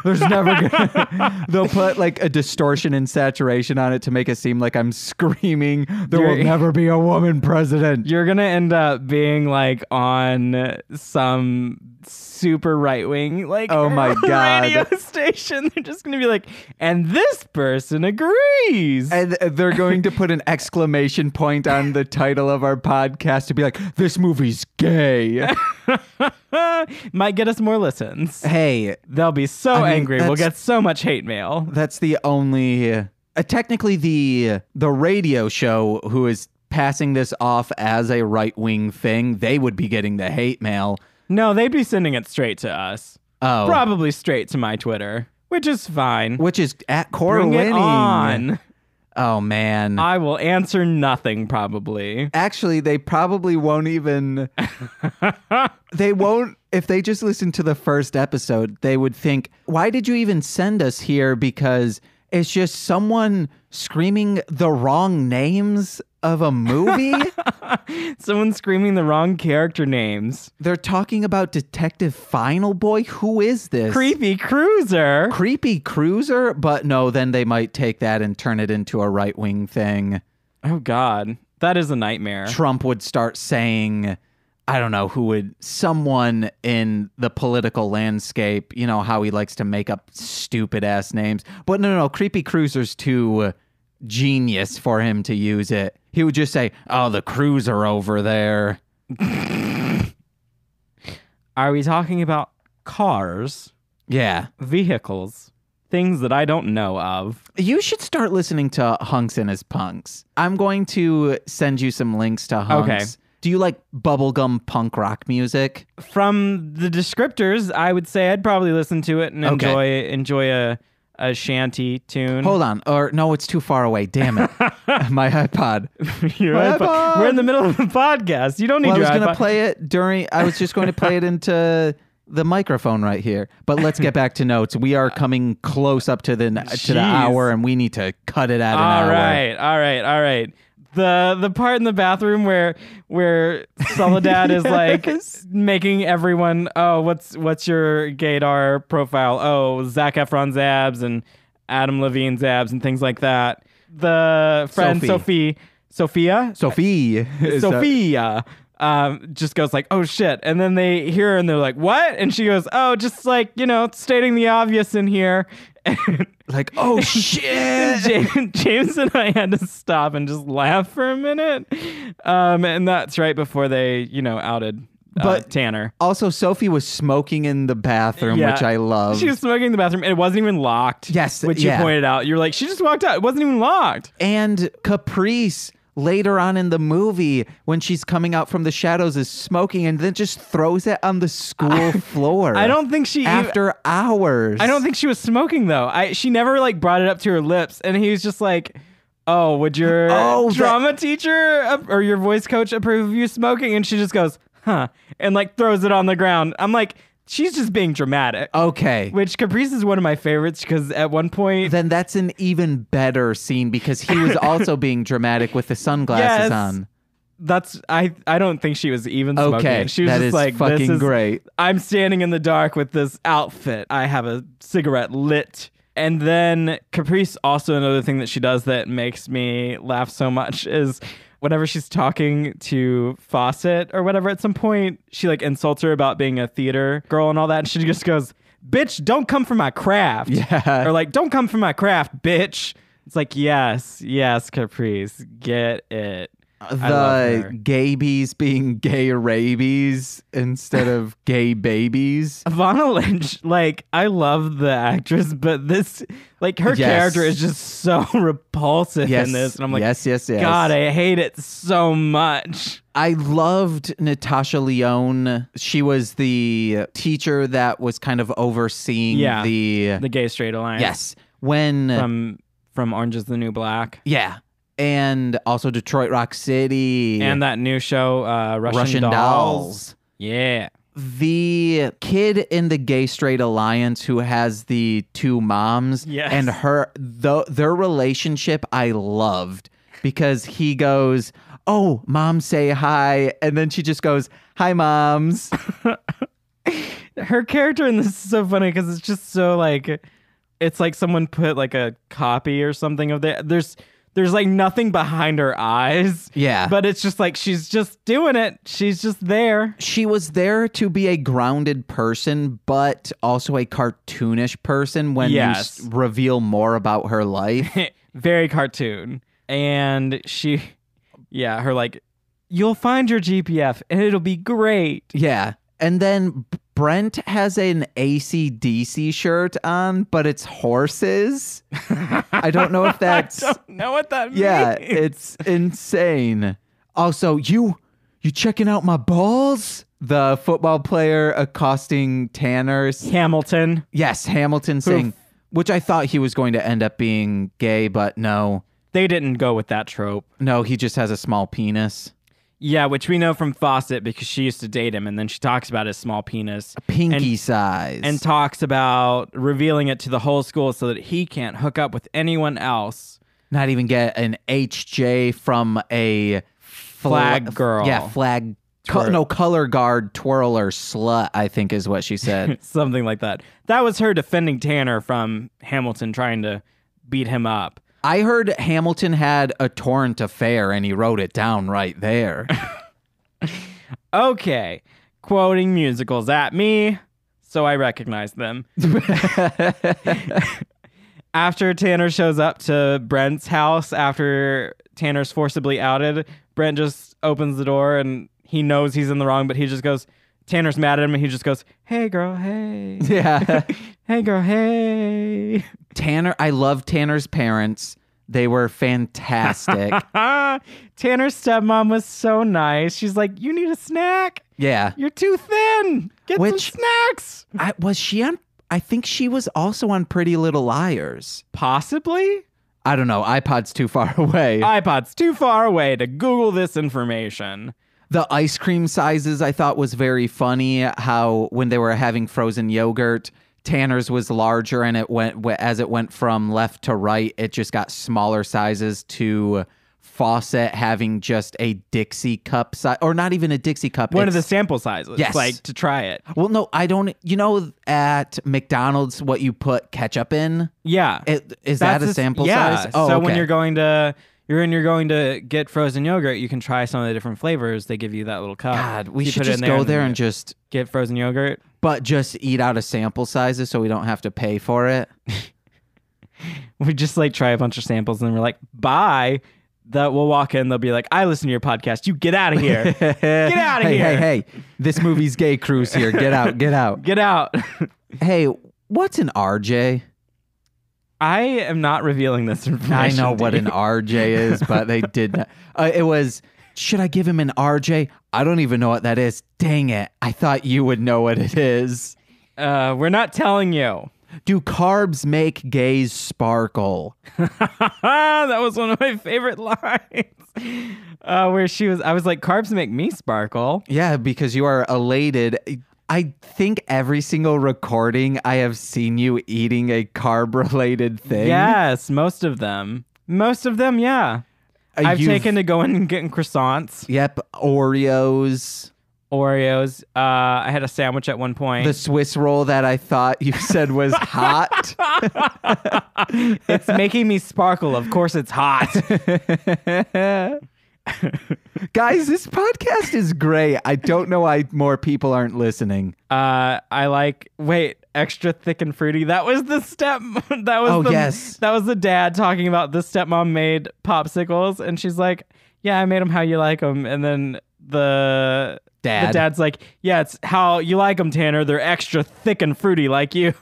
there's never going to... They'll put like a distortion and saturation on it to make it seem like I'm screaming, there will never be a woman president. You're going to end up being like on some super right-wing like oh my God. radio station. They're just going to be like, and this person agrees. And they're going to put an exclamation point on the title of our podcast to be like, this movie's gay. Might get us more listens. Hey, they'll be so angry. We'll get so much hate mail. That's the only technically the radio show who is passing this off as a right-wing thing, they would be getting the hate mail. No, they'd be sending it straight to us. Oh, probably straight to my Twitter, which is fine. Which is at Corwyn. Bring it on. Oh, man. I will answer nothing, probably. Actually, they probably won't even... They won't... If they just listen to the first episode, they would think, why did you even send us here? Because it's just someone screaming the wrong names of a movie? Someone screaming the wrong character names. They're talking about Detective Final Boy? Who is this? Creepy Cruiser. Creepy Cruiser? But no, then they might take that and turn it into a right-wing thing. Oh, God. That is a nightmare. Trump would start saying, I don't know, someone in the political landscape, you know, how he likes to make up stupid-ass names. But no, Creepy Cruiser's too genius for him to use it. He would just say, oh, the cruiser over there. Are we talking about cars? Yeah. Vehicles? Things that I don't know of. You should start listening to Hunks and His Punks. I'm going to send you some links to Hunks. Okay. Do you like bubblegum punk rock music? From the descriptors, I would say I'd probably listen to it and enjoy a shanty tune. Hold on. Or no, it's too far away. Damn it. My iPod. Your iPod. We're in the middle of the podcast. You don't need your iPod. I was going to play it I was just going to play it into the microphone right here. But let's get back to notes. We are coming close up to the hour, and we need to cut it at an hour. All right. The part in the bathroom where Soledad is like making everyone, oh, what's your gaydar profile? Oh, Zac Efron's abs and Adam Levine's abs and things like that. The friend Sophia just goes like, oh shit, and then they hear her and they're like, what? And she goes, oh, just like, you know, stating the obvious in here. Like, oh shit. James and I had to stop and just laugh for a minute. And that's right before they, you know, outed Tanner. Also, Sophie was smoking in the bathroom, which I love. She was smoking in the bathroom and it wasn't even locked. Yes. Which you pointed out. You were like, she just walked out. It wasn't even locked. And Caprice, later on in the movie, when she's coming out from the shadows, is smoking and then just throws it on the school floor. I don't think after hours. I don't think she was smoking though. She never like brought it up to her lips, and he was just like, "Oh, would your drama teacher or your voice coach approve of you smoking?" And she just goes, "Huh," and like throws it on the ground. I'm like, she's just being dramatic. Okay. Which Caprice is one of my favorites because at one point... Then that's an even better scene because he was also being dramatic with the sunglasses on. I don't think she was even smoking. Okay, She was that just is like, fucking this is great. I'm standing in the dark with this outfit. I have a cigarette lit. And then Caprice, also another thing that she does that makes me laugh so much is whenever she's talking to Fawcett or whatever, at some point, she like insults her about being a theater girl and all that. And she just goes, bitch, don't come for my craft. Yeah. Or like, don't come for my craft, bitch. It's like, yes, Caprice, get it. The gaybies being gay rabies instead of gay babies. Vonna Lynch, like, I love the actress, but this, like, her character is just so repulsive in this. And I'm like, yes. God, I hate it so much. I loved Natasha Lyonne. She was the teacher that was kind of overseeing the Gay Straight Alliance. Yes. When from Orange is the New Black. Yeah. And also Detroit Rock City. And that new show, Russian Dolls. Yeah. The kid in the Gay Straight Alliance who has the two moms. Yes. And their relationship I loved. Because he goes, oh, mom, say hi. And then she just goes, hi, moms. Her character in this is so funny because it's just so like, it's like someone put like a copy or something of that. There's like nothing behind her eyes. Yeah. But it's just like she's just doing it. She's just there. She was there to be a grounded person, but also a cartoonish person when you reveal more about her life. Very cartoon. And her like, you'll find your G.B.F. and it'll be great. Yeah. And then Brent has an AC/DC shirt on, but it's horses. I don't know if that's... I don't know what that means. Yeah, it's insane. Also, you checking out my balls? The football player accosting Tanner. Hamilton. Yes, Hamilton saying, which I thought he was going to end up being gay, but no. They didn't go with that trope. No, he just has a small penis. Yeah, which we know from Fawcett because she used to date him, and then she talks about his small penis. Pinky size. And talks about revealing it to the whole school so that he can't hook up with anyone else. Not even get an HJ from a flag girl. Yeah, flag. Color guard twirler slut, I think is what she said. Something like that. That was her defending Tanner from Hamilton trying to beat him up. I heard Hamilton had a torrent affair and he wrote it down right there. Okay. Quoting musicals at me, so I recognize them. After Tanner shows up to Brent's house, after Tanner's forcibly outed, Brent just opens the door and he knows he's in the wrong, but he just goes, Tanner's mad at him and he just goes, hey girl, hey. Yeah. Hey girl, hey. Tanner, I love Tanner's parents. They were fantastic. Tanner's stepmom was so nice. She's like, you need a snack? Yeah. You're too thin. Get some snacks. Was she on? I think she was also on Pretty Little Liars. Possibly? I don't know. iPod's too far away. iPod's too far away to Google this information. The ice cream sizes I thought was very funny. How when they were having frozen yogurt, Tanner's was larger, and it went from left to right. It just got smaller sizes to Fawcett having just a Dixie cup size, or not even a Dixie cup. One of the sample sizes. Yes, like to try it. Well, no, I don't. You know, at McDonald's, what you put ketchup in? Yeah, is that a sample size? Oh, so when you're going to get frozen yogurt, you can try some of the different flavors. They give you that little cup. God, we should just go there and just get frozen yogurt. But just eat out of sample sizes so we don't have to pay for it. We just like try a bunch of samples and then we're like, bye. We'll walk in. They'll be like, I listen to your podcast. You get out of here. Get out of here. Hey. This movie's Gay Cruise here. Get out. Get out. Get out. Hey, what's an RJ? I am not revealing this information. I know what an RJ is, but they did not. It was, should I give him an RJ? I don't even know what that is. Dang it. I thought you would know what it is. We're not telling you. Do carbs make gays sparkle? That was one of my favorite lines. Where I was like, carbs make me sparkle. Yeah, because you are elated. I think every single recording I have seen you eating a carb-related thing. Yes, most of them. Most of them, yeah. I've taken to going and getting croissants. Yep, Oreos. I had a sandwich at one point. The Swiss roll that I thought you said was hot. It's making me sparkle. Of course it's hot. Guys, this podcast is great. I don't know why more people aren't listening. Extra thick and fruity. That was the yes. That was the dad talking about the stepmom made popsicles, and she's like, yeah, I made them how you like them. And then the dad's like, yeah, it's how you like them, Tanner. They're extra thick and fruity like you.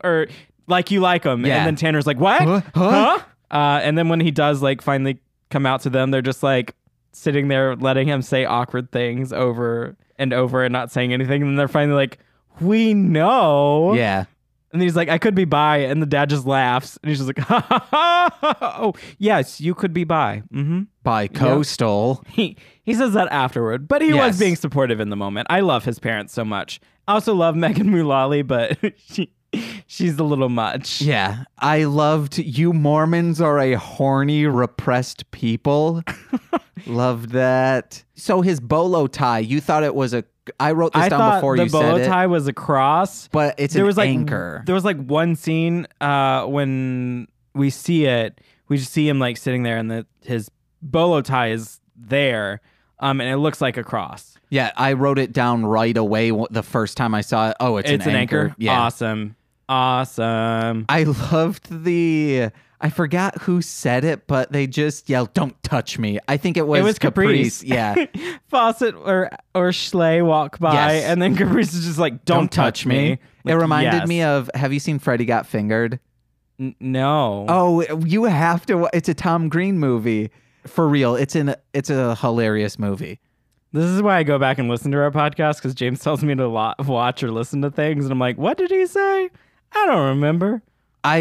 Or like you like them. Yeah. And then Tanner's like, what? Huh? And then when he does like finally come out to them, they're just like sitting there letting him say awkward things over and over and not saying anything. And then they're finally like, we know. Yeah. And he's like, I could be bi. And the dad just laughs. And he's just like, ha ha ha. Oh, yes, you could be bi. Mm-hmm. Bi-coastal. Yep. He says that afterward, but he was being supportive in the moment. I love his parents so much. I also love Megan Mullally, but she's a little much. Yeah. I loved you Mormons are a horny, repressed people. Loved that. So his bolo tie, you thought it was I wrote this down before you said it. The bolo tie was a cross. But it's an anchor. There was like one scene when we see it, we just see him like sitting there and his bolo tie is there. And it looks like a cross. Yeah, I wrote it down right away the first time I saw it. Oh, it's an anchor. Yeah. Awesome. I loved I forgot who said it, but they just yelled, "Don't touch me." I think it was Caprice. Yeah. Fawcett or Schley walk by, and then Caprice is just like, don't touch me. It Like, reminded me of, have you seen Freddy Got Fingered? No. Oh, you have to. It's a Tom Green movie. For real. It's a hilarious movie. This is why I go back and listen to our podcast, because James tells me to watch or listen to things, and I'm like, what did he say? I don't remember. I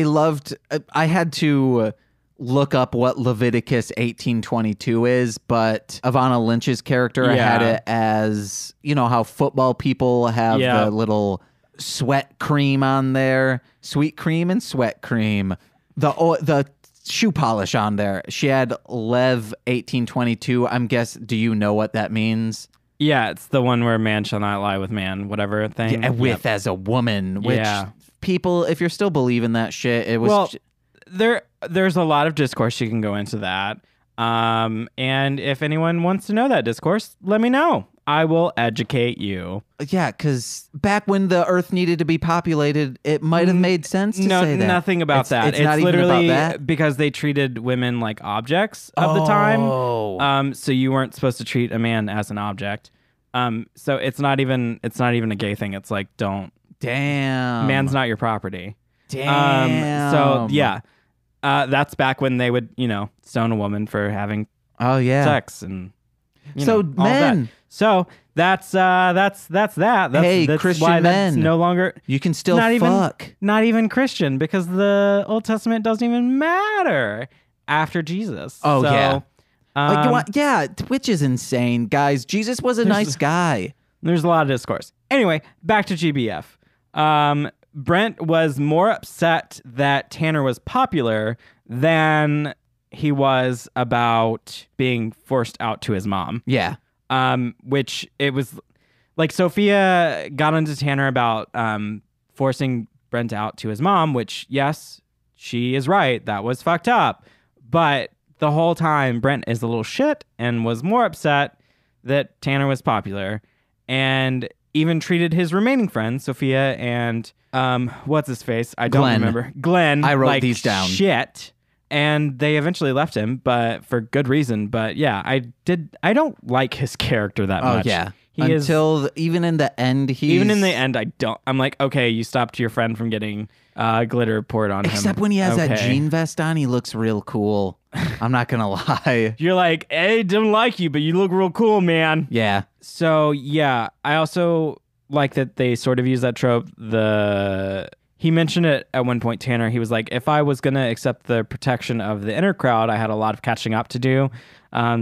had to look up what Leviticus 18:22 is, but Ivana Lynch's character had it as, you know how football people have the little sweat cream on there, sweet cream and sweat cream, the shoe polish on there. She had Lev 18:22. Do you know what that means? Yeah, it's the one where man shall not lie with man, whatever thing. Yeah, as a woman, which people, if you're still believing that shit, it was... Well, there's a lot of discourse you can go into that. And if anyone wants to know that discourse, let me know. I will educate you. Yeah, because back when the Earth needed to be populated, it might have made sense to say that. Nothing about that. It's not literally even about that? because they treated women like objects of the time. So you weren't supposed to treat a man as an object. So it's not even a gay thing. It's like, don't. Damn. Man's not your property. Damn. So yeah, that's back when they would, stone a woman for having sex and men. So that's that. That's Christian why men. That's no longer. You can still fuck. Not even Christian, because the Old Testament doesn't even matter after Jesus. Oh, so, yeah. Which is insane, guys. Jesus was a nice guy. There's a lot of discourse. Anyway, back to G.B.F. Brent was more upset that Tanner was popular than he was about being forced out to his mom. Yeah. Which it was like Sophia got onto Tanner about forcing Brent out to his mom, which, yes, she is right. That was fucked up. But the whole time, Brent is a little shit and was more upset that Tanner was popular, and even treated his remaining friends, Sophia and what's his face? I don't remember. Glenn. I wrote these down. Shit. And they eventually left him, but for good reason. But yeah, I don't like his character that much. Oh yeah. Even in the end, I don't. I'm like, okay, you stopped your friend from getting glitter poured on him. Except when he has that jean vest on, he looks real cool. I'm not gonna lie. You're like, hey, don't like you, but you look real cool, man. Yeah. So yeah, I also like that they sort of use that trope. He mentioned it at one point, Tanner. He was like, if I was going to accept the protection of the inner crowd, I had a lot of catching up to do.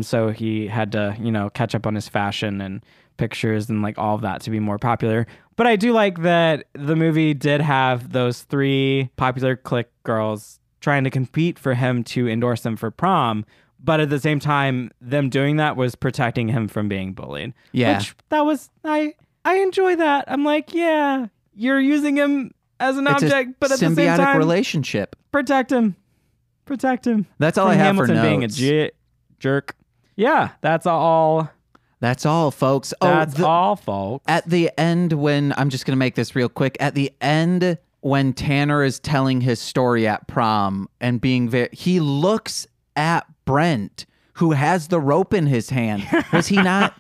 So he had to, catch up on his fashion and pictures and like all of that to be more popular. But I do like that the movie did have those 3 popular clique girls trying to compete for him to endorse them for prom. But at the same time, them doing that was protecting him from being bullied. Yeah. Which I enjoy that. I'm like, yeah, you're using him as an object, but at the same time, symbiotic relationship. Protect him. That's all From I have Hamilton for being notes. a jerk. Yeah, that's all. That's all, folks. That's all, folks. At the end, when I'm just going to make this real quick. At the end, when Tanner is telling his story at prom and being he looks at Brent, who has the rope in his hand. Was he not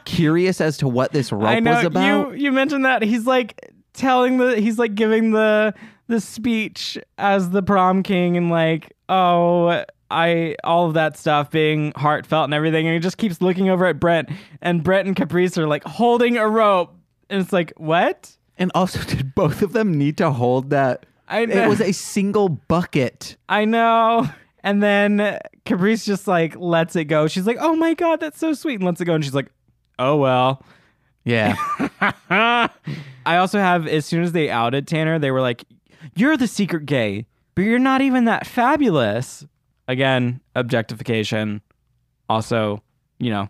curious as to what this rope was about? You mentioned that he's like giving the speech as the prom king and like, all of that stuff being heartfelt and everything, and he just keeps looking over at Brent, and Brent and Caprice are like holding a rope, and it's like, what? And also, did both of them need to hold that? I know. It was a single bucket. I know. And then Caprice just like lets it go. She's like, oh my God, that's so sweet, and lets it go, and she's like, oh well. Yeah. I also have, as soon as they outed Tanner, they were like, you're the secret gay, but you're not even that fabulous. Again, objectification. Also, gay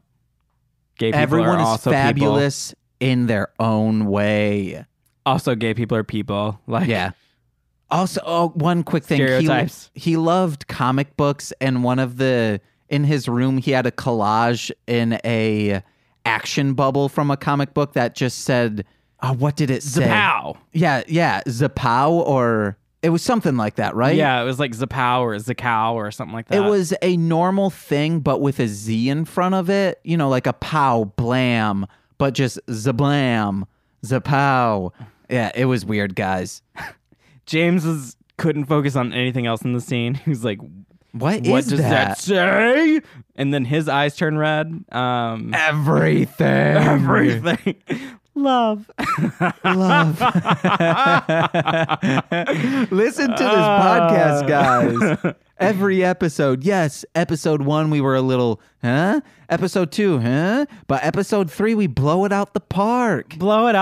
people Everyone are is also fabulous in their own way. Also, gay people are people. Like, yeah. Also, one quick thing. Stereotypes. He loved comic books, and in his room, he had a collage in a action bubble from a comic book that just said, what did it say? Zapow. Yeah, Zapow, or it was something like that, right? Yeah, it was like Zapow or Zakow or something like that. It was a normal thing, but with a Z in front of it, like a pow, blam, but just zablam, zapow. Yeah, it was weird, guys. James couldn't focus on anything else in the scene. He was like, what does that say? And then his eyes turn red. Everything. Love. Listen to this podcast, guys. Every episode. Yes, episode 1, we were a little, Episode 2, But episode 3, we blow it out the park. God,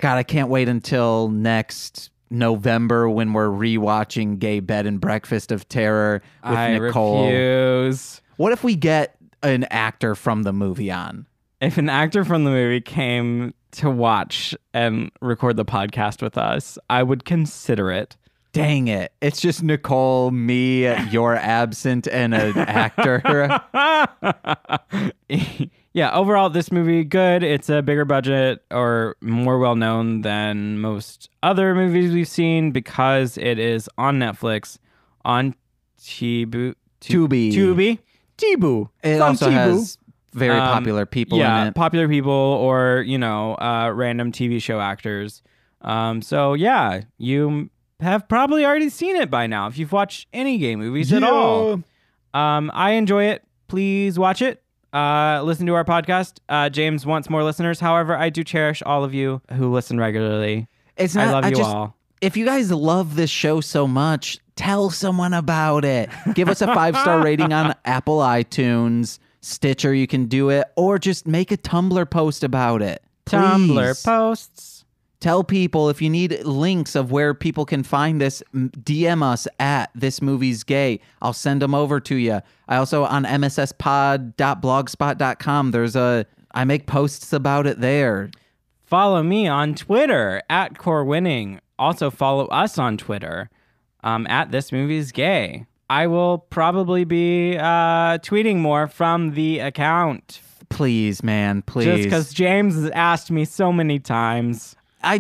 I can't wait until next November when we're rewatching Gay Bed and Breakfast of Terror with Nicole. I refuse. What if we get an actor from the movie on? If an actor from the movie came to watch and record the podcast with us, I would consider it. Dang it. It's just Nicole, me, you're absent, and an actor. Yeah, overall, this movie, good. It's a bigger budget or more well-known than most other movies we've seen because it is on Netflix, on Tubi. Tibu. It also has very popular people in it. Popular people or, random TV show actors. So, yeah, you have probably already seen it by now if you've watched any gay movies at all. I enjoy it. Please watch it. Listen to our podcast. James wants more listeners. However, I do cherish all of you who listen regularly. I love you all. If you guys love this show so much, tell someone about it. Give us a 5-star rating on Apple iTunes, Stitcher, you can do it, or just make a Tumblr post about it. Please. Tumblr posts. Tell people if you need links of where people can find this, DM us at This Movie's Gay. I'll send them over to you. I also on msspod.blogspot.com. I make posts about it there. Follow me on Twitter at Corwynning. Also follow us on Twitter at This Movie's Gay. I will probably be tweeting more from the account. Please, man, please. Just because James has asked me so many times. I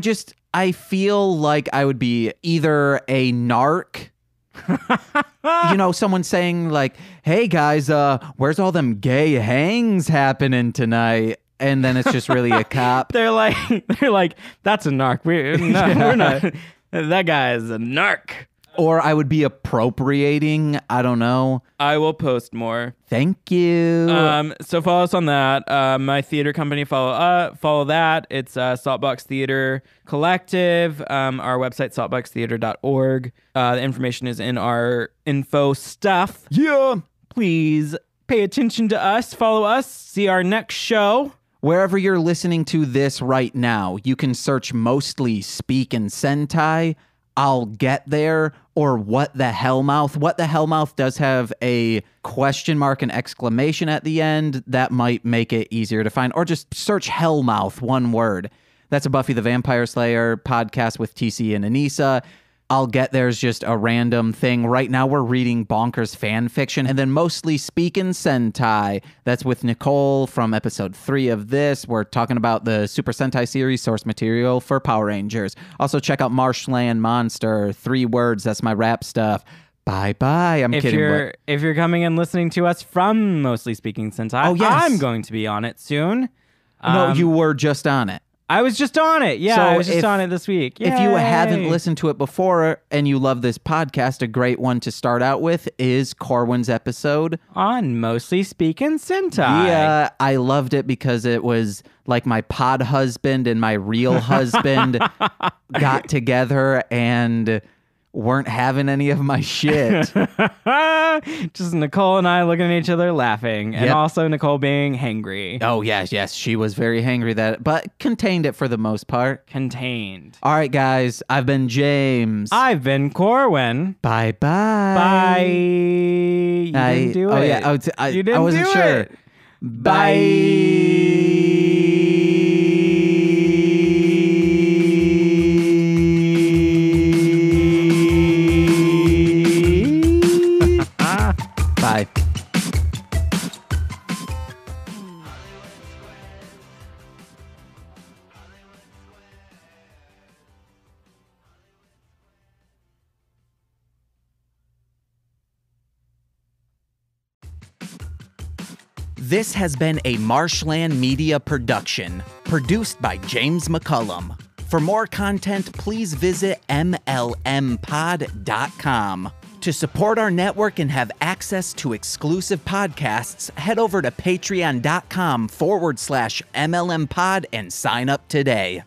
feel like I would be either a narc, someone saying like, hey guys, where's all them gay hangs happening tonight? And then it's just really a cop. They're like, that's a narc. We're not. That guy is a narc. Or I would be appropriating. I don't know. I will post more. Thank you. So follow us on that. My theater company, follow that. It's Saltbox Theatre Collective. Our website, saltboxtheatre.org. The information is in our info stuff. Yeah. Please pay attention to us. Follow us. See our next show. Wherever you're listening to this right now, you can search Mostly Speak in Sentai. I'll get there or what the Hellmouth. What the Hellmouth does have a question mark and exclamation at the end. That might make it easier to find. Or just search Hellmouth, one word. That's a Buffy the Vampire Slayer podcast with TC and Anissa. I'll get there's just a random thing. Right now we're reading bonkers fan fiction and then Mostly Speaking Sentai. That's with Nicole from episode 3 of this. We're talking about the Super Sentai series source material for Power Rangers. Also check out Marshland Monster. 3 words. That's my rap stuff. Bye-bye. I'm kidding. If you're coming and listening to us from Mostly Speaking Sentai, yes. I'm going to be on it soon. No, you were just on it. I was just on it. Yeah, so I was just on it this week. Yay. If you haven't listened to it before and you love this podcast, a great one to start out with is Corwyn's episode on Mostly Speaking Sentai. Yeah, I loved it because it was like my pod husband and my real husband got together and weren't having any of my shit. Just Nicole and I looking at each other laughing. And also Nicole being hangry. Oh, yes. She was very hangry, but contained it for the most part. Contained. All right, guys. I've been James. I've been Corwyn. Bye-bye. Bye. You didn't do it. Oh, yeah. You didn't I wasn't do sure. It. Bye. Bye. This has been a Marshland Media production, produced by James McCullum. For more content, please visit mlmpod.com. To support our network and have access to exclusive podcasts, head over to patreon.com/MLMpod and sign up today.